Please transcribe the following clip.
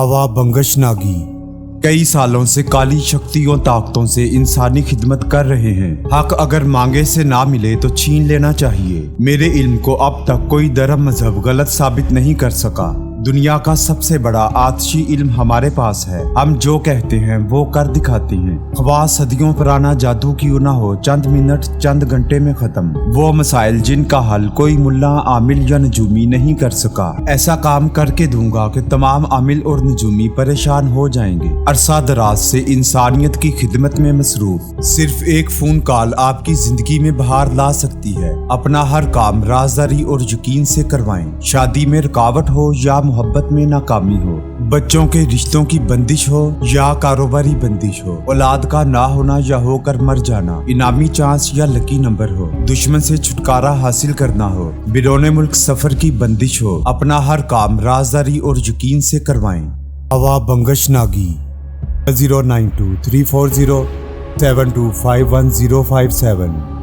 हवा बंगश नागी कई सालों से काली शक्तियों ताकतों से इंसानी खिदमत कर रहे हैं। हक अगर मांगे से ना मिले तो छीन लेना चाहिए। मेरे इल्म को अब तक कोई धर्म मजहब गलत साबित नहीं कर सका। दुनिया का सबसे बड़ा आतिशी इल्म हमारे पास है। हम जो कहते हैं वो कर दिखाते हैं। ख्वाह सदियों पुराना जादू क्यों ना हो, चंद मिनट चंद घंटे में खत्म। वो मसाइल जिनका हल कोई मुल्ला आमिल या नजूमी नहीं कर सका, ऐसा काम करके दूंगा कि तमाम आमिल और नजूमी परेशान हो जाएंगे। अरसा दराज से इंसानियत की खिदमत में मसरूफ सिर्फ एक फोन कॉल आपकी जिंदगी में बहार ला सकती है। अपना हर काम राजदारी और यकीन से करवाएं। शादी में रुकावट हो या मोहब्बत में नाकामी हो, बच्चों के रिश्तों की बंदिश हो या कारोबारी बंदिश हो, औलाद का ना होना या होकर मर जाना, इनामी चांस या लकी नंबर हो, दुश्मन से छुटकारा हासिल करना हो, बिरोने मुल्क सफर की बंदिश हो, अपना हर काम राजदारी और यकीन से करवाएं। हवा बंगश नागी 0923407251057